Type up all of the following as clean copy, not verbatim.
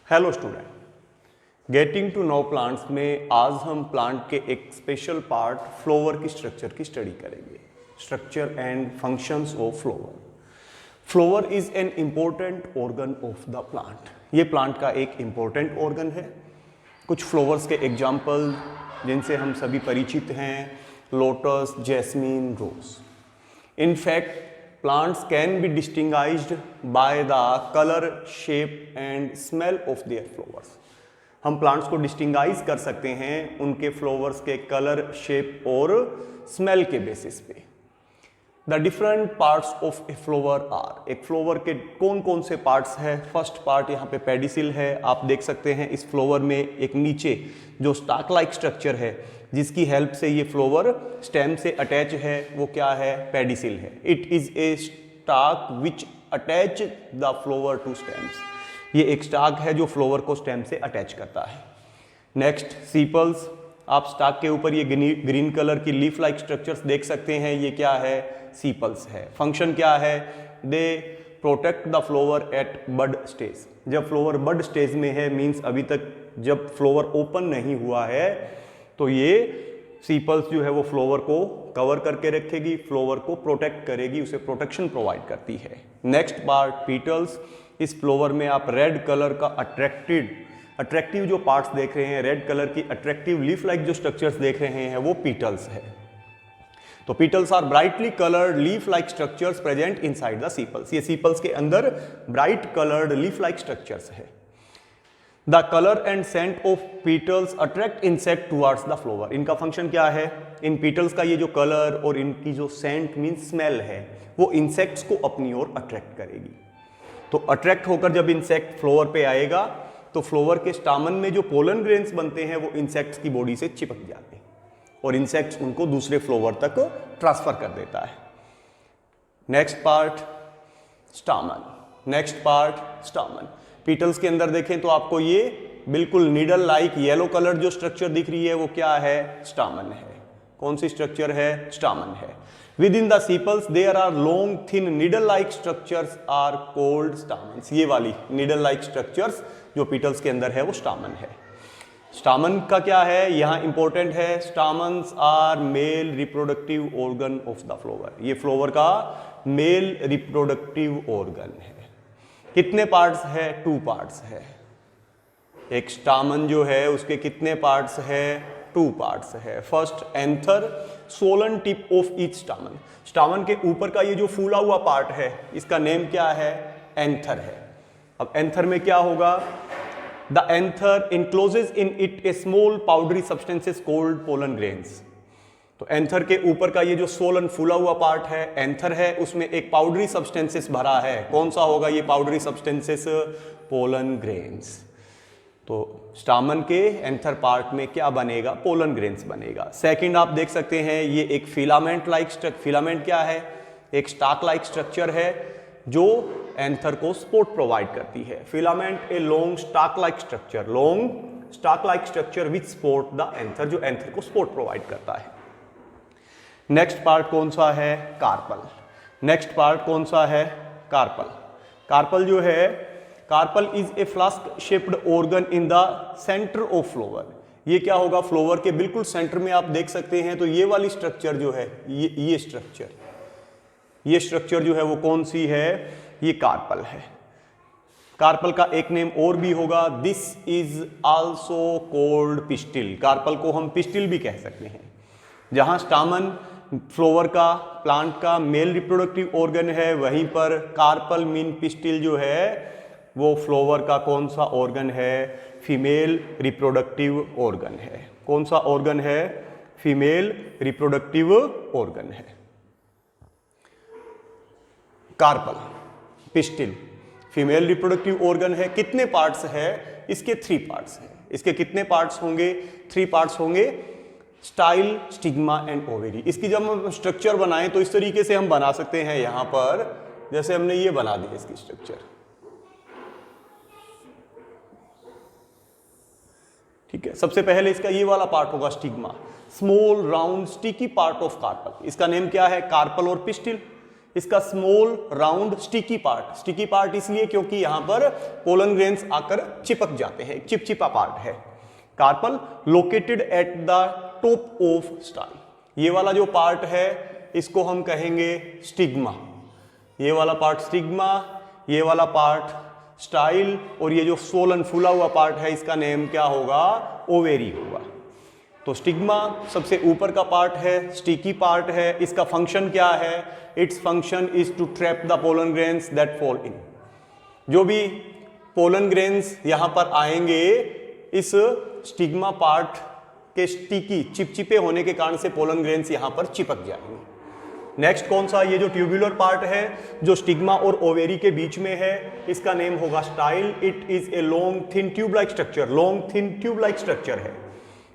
Hello student, getting to know plants में आज हम प्लांट के एक स्पेशल पार्ट फ्लावर की स्ट्रक्चर की स्टडी करेंगे। Structure and functions of flower. Flower is an important organ of the plant. ये प्लांट का एक इम्पोर्टेंट ऑर्गन है। कुछ फ्लावर्स के एग्जाम्पल जिनसे हम सभी परिचित हैं, lotus, jasmine, rose. In fact, plants can be distinguished by the color, shape and smell of their flowers. हम प्लांट्स को डिस्टिंगाइज कर सकते हैं उनके फ्लावर्स के कलर, शेप और स्मेल के बेसिस पे। The different parts of a flower are. एक फ्लावर के कौन कौन से पार्ट्स हैं? फर्स्ट पार्ट यहाँ पे पेडिसिल है। आप देख सकते हैं इस फ्लावर में एक नीचे जो स्टाक लाइक स्ट्रक्चर है जिसकी हेल्प से ये फ्लावर स्टेम से अटैच है, वो क्या है? पेडिसिल है। It is a stalk which attach the flower to stems. ये एक स्टाक है जो फ्लावर को स्टेम से अटैच करता है। Next, sepals. आप स्टाक के ऊपर ये ग्रीन कलर की लीफ लाइक स्ट्रक्चर्स देख सकते हैं, ये क्या है? सीपल्स है। फंक्शन क्या है? They protect the flower at bud stage. जब फ्लावर बड स्टेज में है, मीन्स अभी तक जब फ्लावर ओपन नहीं हुआ है, तो ये सीपल्स जो है वो फ्लावर को कवर करके रखेगी, फ्लावर को प्रोटेक्ट करेगी, उसे प्रोटेक्शन प्रोवाइड करती है। Next part, petals. इस फ्लावर में आप रेड कलर का अट्रैक्टिव जो पार्ट्स देख रहे हैं, रेड कलर की अट्रैक्टिव लीफ लाइक जो स्ट्रक्चर्स देख रहे हैं, वो पीटल्स है। तो petals are brightly coloured leaf like structures present inside the sepals. ये सीपल्स के अंदर bright coloured leaf like structures है। The colour and scent of petals attract insect towards the flower. इनका फंक्शन क्या है? इन पीटल्स का ये जो कलर और इनकी जो सेंट मीन स्मेल है, वो इंसेक्ट्स को अपनी ओर अट्रैक्ट करेगी। तो अट्रैक्ट होकर जब इंसेक्ट फ्लावर पे आएगा तो फ्लावर के स्टामन में जो पोलन ग्रेन्स बनते हैं वो इंसेक्ट्स की बॉडी से चिपक जाते हैं और इंसेक्ट्स उनको दूसरे फ्लावर तक ट्रांसफर कर देता है। Next part, स्टामन। पीटल्स के अंदर देखें तो आपको ये बिल्कुल नीडल लाइक येलो कलर जो स्ट्रक्चर दिख रही है, वो क्या है? स्टामन है। कौन सी स्ट्रक्चर है? स्टामन है। Within the sepals there are long thin needle like structures are called stamens. ये वाली नीडल लाइक स्ट्रक्चर्स जो पीटल्स के अंदर है वो स्टामन है। स्टामन का क्या है यहाँ इंपॉर्टेंट है? Stamens are male reproductive organ of the flower. ये फ्लावर का मेल रिप्रोडक्टिव ऑर्गन है। कितने पार्ट्स है? 2 पार्ट्स है। एक स्टामन जो है उसके कितने पार्ट्स है? 2 पार्ट्स है। First, anther, swollen tip of each stamen. Stamen के ऊपर का ये जो फूला हुआ पार्ट है, इसका नेम क्या है? एंथर है। अब एंथर में क्या होगा? The anther encloses in it a small powdery substances called pollen grains. तो एंथर के ऊपर का ये जो सोलन फूला हुआ पार्ट है, एंथर है, उसमें एक पाउडरी सब्सटेंसेस भरा है। कौन सा होगा ये पाउडरी सब्सटेंसेस? Pollen grains. तो स्टामन के एंथर पार्ट में क्या बनेगा? पोलन ग्रेन्स बनेगा। सेकंड, आप देख सकते हैं ये एक फिलामेंट लाइक स्ट्रक्चर। फिलामेंट क्या है? एक स्टाक लाइक स्ट्रक्चर है जो एंथर को सपोर्ट प्रोवाइड करती है। Filament a long stock like structure which support the anther, जो एंथर को सपोर्ट प्रोवाइड करता है। नेक्स्ट पार्ट कौन सा है? कार्पल जो है, carpel is a flask shaped organ in the centre of flower. ये क्या होगा? फ्लावर के बिल्कुल सेंटर में आप देख सकते हैं। तो ये वाली स्ट्रक्चर जो है, ये स्ट्रक्चर जो है वो कौन सी है? ये कार्पल है। कार्पल का एक नेम और भी होगा, this is also called pistil. Carpel को हम पिस्टिल भी कह सकते हैं। जहां स्टामन फ्लावर का, प्लांट का मेल रिप्रोडक्टिव ऑर्गन है, वहीं पर कार्पल मीन पिस्टिल जो है वो फ्लावर का कौन सा ऑर्गन है? फीमेल रिप्रोडक्टिव ऑर्गन है। कौन सा ऑर्गन है? फीमेल रिप्रोडक्टिव ऑर्गन है। Carpel, pistil, female reproductive organ है। कितने पार्ट्स है? इसके 3 पार्ट्स हैं। इसके कितने पार्ट्स होंगे? 3 पार्ट्स होंगे। Style, stigma and ovary. इसकी जब हम स्ट्रक्चर बनाएं तो इस तरीके से हम बना सकते हैं। यहां पर जैसे हमने ये बना दी इसकी स्ट्रक्चर, ठीक है। सबसे पहले इसका ये वाला पार्ट होगा stigma, small round sticky part of carpel. इसका नेम क्या है? कार्पल और पिस्टिल। इसका स्मॉल राउंड स्टिकी पार्ट इसलिए क्योंकि यहां पर पोलन ग्रेन्स आकर चिपक जाते हैं, चिपचिपा पार्ट है। Carpel located at the top of style, ये वाला जो पार्ट है इसको हम कहेंगे स्टिग्मा, ये वाला पार्ट स्टिग्मा, ये वाला पार्ट स्टाइल, और ये जो सोलन फूला हुआ पार्ट है इसका नेम क्या होगा, ओवेरी होगा। तो स्टिग्मा सबसे ऊपर का पार्ट है, स्टिकी पार्ट है, इसका फंक्शन क्या है, its function is to trap the pollen grains that fall in. जो भी पोलन ग्रेन्स यहां पर आएंगे इस स्टिग्मा पार्ट के स्टिकी चिपचिपे होने के कारण से पोलन ग्रेन्स यहां पर चिपक जाएंगे। नेक्स्ट कौन सा, ये जो ट्यूबुलर पार्ट है जो स्टिग्मा और ओवेरी के बीच में है इसका नेम होगा style. It is a long thin tube like structure, long thin tube like structure है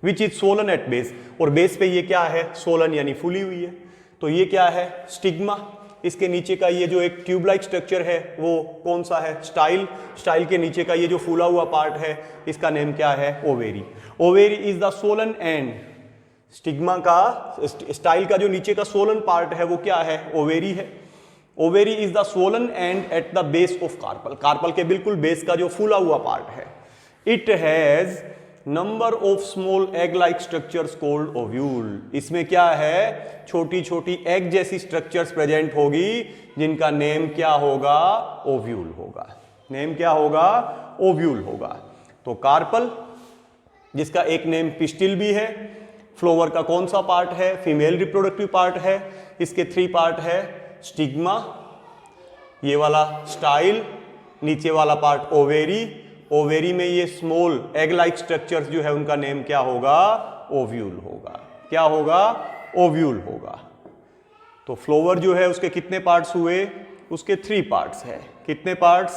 which is swollen at base, और बेस पे ये क्या है, सोलन यानी फूली हुई है। तो ये क्या है, स्टिग्मा। इसके नीचे का ये जो एक ट्यूब लाइक स्ट्रक्चर है वो कौन सा है, स्टाइल। स्टाइल के नीचे का ये जो फूला हुआ पार्ट है इसका नेम क्या है, ovary. Ovary is the swollen and, stigma का, स्टाइल का जो नीचे का सोलन पार्ट है वो क्या है, ओवेरी है। Ovary is the swollen end at the base of carpel, carpel के बिल्कुल बेस का जो फूला हुआ पार्ट है। It has number of small egg like structures called ovule, इसमें क्या है, छोटी छोटी एग जैसी स्ट्रक्चर्स प्रेजेंट होगी जिनका नेम क्या होगा, ओव्यूल होगा। नेम क्या होगा, ओव्यूल होगा। तो कार्पल जिसका एक नेम पिस्टिल भी है, फ्लावर का कौन सा पार्ट है, फीमेल रिप्रोडक्टिव पार्ट है। इसके 3 पार्ट है, स्टिग्मा, ये वाला स्टाइल, नीचे वाला पार्ट ओवेरी। ओवेरी में ये स्मॉल एग लाइक स्ट्रक्चर्स जो है उनका नेम क्या होगा, ओव्यूल होगा। क्या होगा, ओव्यूल होगा। तो फ्लावर जो है उसके कितने पार्ट्स हुए, उसके 3 पार्ट्स है। कितने पार्ट्स,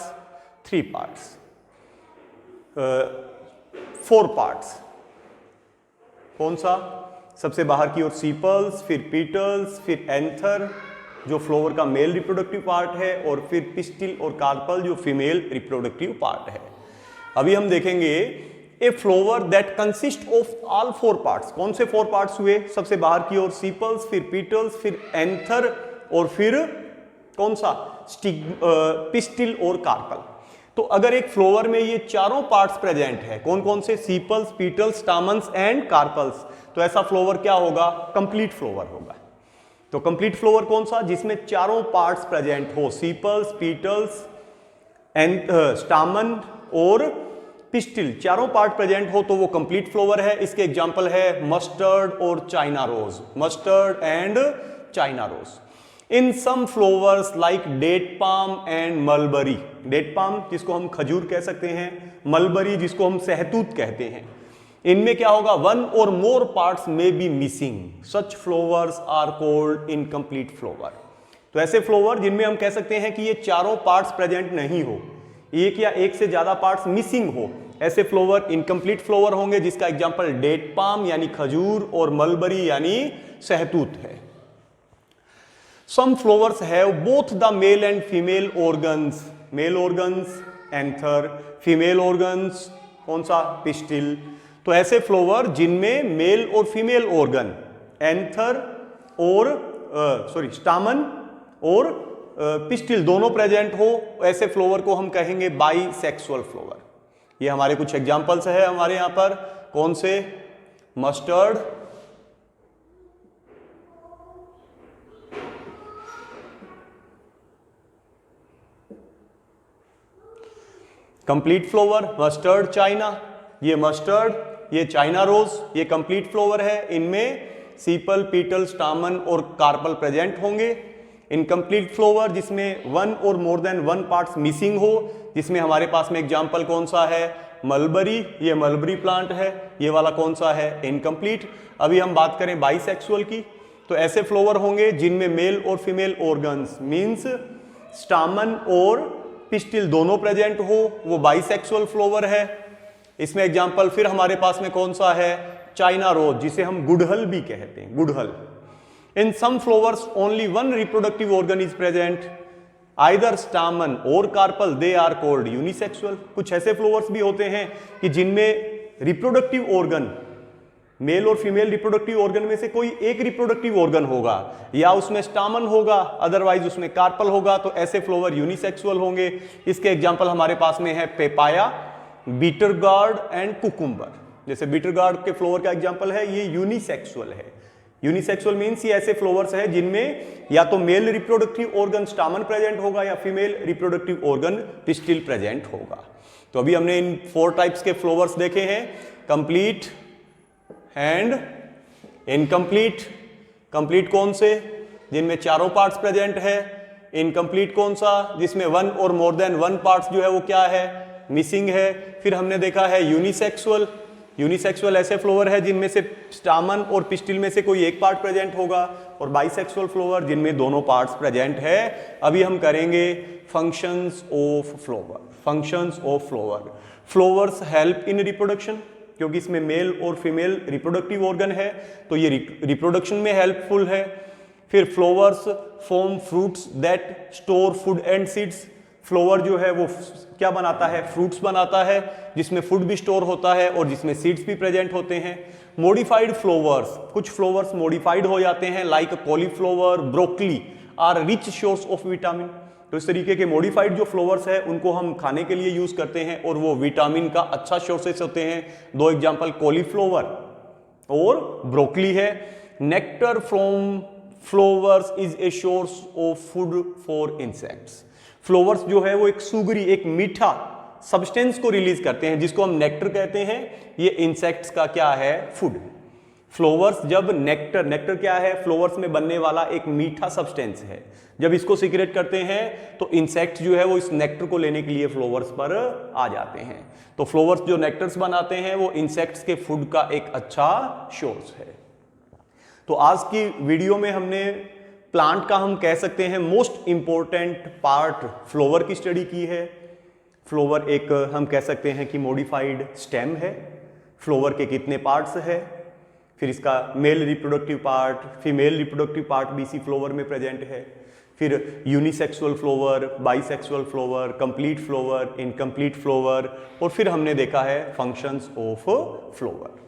3 पार्ट्स, 4 पार्ट्स। कौन सा, सबसे बाहर की ओर सीपल्स, फिर पीटल्स, फिर एंथर जो फ्लावर का मेल रिप्रोडक्टिव पार्ट है, और फिर पिस्टिल और कार्पल जो फीमेल रिप्रोडक्टिव पार्ट है। अभी हम देखेंगे a flower that consist of all 4 parts. कौन से 4 पार्ट्स हुए, सबसे बाहर की ओर सीपल्स, फिर पीटल्स, फिर एंथर, और फिर कौन सा, पिस्टिल और कार्पल। तो अगर एक फ्लावर में ये चारों पार्ट्स प्रेजेंट है, कौन कौन से, सीपल्स, पीटल्स, स्टामन्स एंड कार्पल्स, तो ऐसा फ्लावर क्या होगा, कंप्लीट फ्लावर होगा। तो कंप्लीट फ्लावर कौन सा, जिसमें चारों पार्ट्स प्रेजेंट हो, सीपल्स, पीटल्स, स्टामन और पिस्टिल, चारों पार्ट प्रेजेंट हो तो वो कंप्लीट फ्लावर है। इसके एग्जांपल है मस्टर्ड और China rose, mustard and China rose. In some flowers like date palm and mulberry, date palm जिसको हम खजूर कह सकते हैं, मलबरी जिसको हम सहतूत कहते हैं, इनमें क्या होगा, 1 और मोर पार्ट्स में be missing, such flowers are called incomplete flower. तो ऐसे फ्लावर जिनमें हम कह सकते हैं कि ये चारों पार्ट्स प्रेजेंट नहीं हो, एक या एक से ज्यादा पार्ट्स मिसिंग हो, ऐसे फ्लावर इनकम्प्लीट फ्लावर होंगे, जिसका एग्जांपल डेट पाम यानी खजूर और मलबरी यानी सहतूत है। Some flowers have both the male and female organs, male organs anther, female organs कौन सा, पिस्टिल। तो ऐसे फ्लावर जिनमें मेल और फीमेल ऑर्गन, एंथर और स्टामन और पिस्टिल दोनों प्रेजेंट हो, ऐसे फ्लावर को हम कहेंगे बाइसेक्सुअल फ्लावर। ये हमारे कुछ एग्जांपल्स है हमारे यहां पर, कौन से, mustard, complete flower, mustard China, ये मस्टर्ड, ये चाइना रोज, ये कंप्लीट फ्लावर है। इनमें सीपल, पीटल, स्टामन और कार्पल प्रेजेंट होंगे। इनकम्प्लीट फ्लावर जिसमें 1 और मोर देन 1 पार्ट्स मिसिंग हो, जिसमें हमारे पास में एग्जांपल कौन सा है, मलबरी, ये मलबरी प्लांट है, ये वाला कौन सा है, इनकम्प्लीट। अभी हम बात करें बाइसेक्सुअल की, तो ऐसे फ्लावर होंगे जिनमें मेल और फीमेल ऑर्गन्स मींस स्टामन और पिस्टिल दोनों प्रेजेंट हो, वो बाइसेक्सुअल फ्लावर है। इसमें एग्जांपल फिर हमारे पास में कौन सा है, चाइना रोज, जिसे हम गुड़हल भी कहते हैं, गुड़हल। In some flowers only 1 reproductive organ is present, either stamen और carpel, they are called unisexual. कुछ ऐसे फ्लावर्स भी होते हैं कि जिनमें रिप्रोडक्टिव ऑर्गन मेल और फीमेल रिप्रोडक्टिव ऑर्गन में से कोई एक रिप्रोडक्टिव ऑर्गन होगा, या उसमें स्टामन होगा, अदरवाइज उसमें कार्पल होगा, तो ऐसे फ्लोवर यूनिसेक्सुअल होंगे। इसके एग्जांपल हमारे पास में है papaya, beater guard and cucumber. जैसे बीटर गार्ड के फ्लोवर का एग्जांपल है, ये यूनिसेक्सुअल है। यूनिसेक्सुअल मीन्स ये ऐसे फ्लोवर्स है जिनमें या तो मेल रिप्रोडक्टिव ऑर्गन स्टामन प्रेजेंट होगा या female reproductive organ pistil present होगा। तो अभी हमने इन 4 टाइप्स के फ्लोवर्स देखे हैं, कंप्लीट एंड इनकम्प्लीट। कंप्लीट कौन से? जिनमें चारों पार्ट्स प्रेजेंट है। इनकम्प्लीट कौन सा? जिसमें 1 और मोर देन 1 पार्ट्स जो है वो क्या है? मिसिंग है। फिर हमने देखा है यूनिसेक्सुअल। यूनिसेक्सुअल ऐसे फ्लोवर है जिनमें से स्टामन और पिस्टिल में से कोई एक पार्ट प्रेजेंट होगा, और बाइसेक्सुअल फ्लोवर जिनमें दोनों पार्ट्स प्रेजेंट है। अभी हम करेंगे functions of flower. Functions of flower. Flowers help in reproduction, क्योंकि इसमें मेल और फीमेल रिप्रोडक्टिव ऑर्गन है, तो ये रिप्रोडक्शन में हेल्पफुल है। फिर flowers form fruits that store food and seeds. Flower जो है वो क्या बनाता है? फ्रूट्स बनाता है, जिसमें फूड भी स्टोर होता है और जिसमें सीड्स भी प्रेजेंट होते हैं। मॉडिफाइड फ्लोवर्स, कुछ फ्लोवर्स मॉडिफाइड हो जाते हैं, like cauliflower, broccoli are rich source of vitamin. तो इस तरीके के मॉडिफाइड जो फ्लोवर्स है उनको हम खाने के लिए यूज करते हैं और वो विटामिन का अच्छा सोर्सेस होते हैं। 2 एग्जांपल कॉलीफ्लावर और ब्रोकली है। Nectar from flowers is a source of food for insects. Flowers जो है वो एक सुगरी, एक मीठा सब्सटेंस को रिलीज करते हैं जिसको हम नेक्टर कहते हैं। ये इंसेक्ट्स का क्या है? फूड। फ्लोवर्स जब नेक्टर क्या है? फ्लोवर्स में बनने वाला एक मीठा सब्सटेंस है। जब इसको सीक्रेट करते हैं तो इंसेक्ट्स जो है वो इस नेक्टर को लेने के लिए फ्लोवर्स पर आ जाते हैं। तो फ्लोवर्स जो नेक्टर्स बनाते हैं वो इंसेक्ट्स के फूड का एक अच्छा सोर्स है। तो आज की वीडियो में हमने प्लांट का, हम कह सकते हैं, मोस्ट इंपॉर्टेंट पार्ट फ्लोवर की स्टडी की है। फ्लोवर एक, हम कह सकते हैं कि मॉडिफाइड स्टेम है। फ्लोवर के कितने पार्ट्स है, फिर इसका male reproductive part, female reproductive part भी इसी फ्लोवर में प्रेजेंट है। फिर unisexual flower, bisexual flower, complete flower, incomplete flower, और फिर हमने देखा है फंक्शंस ऑफ फ्लोवर।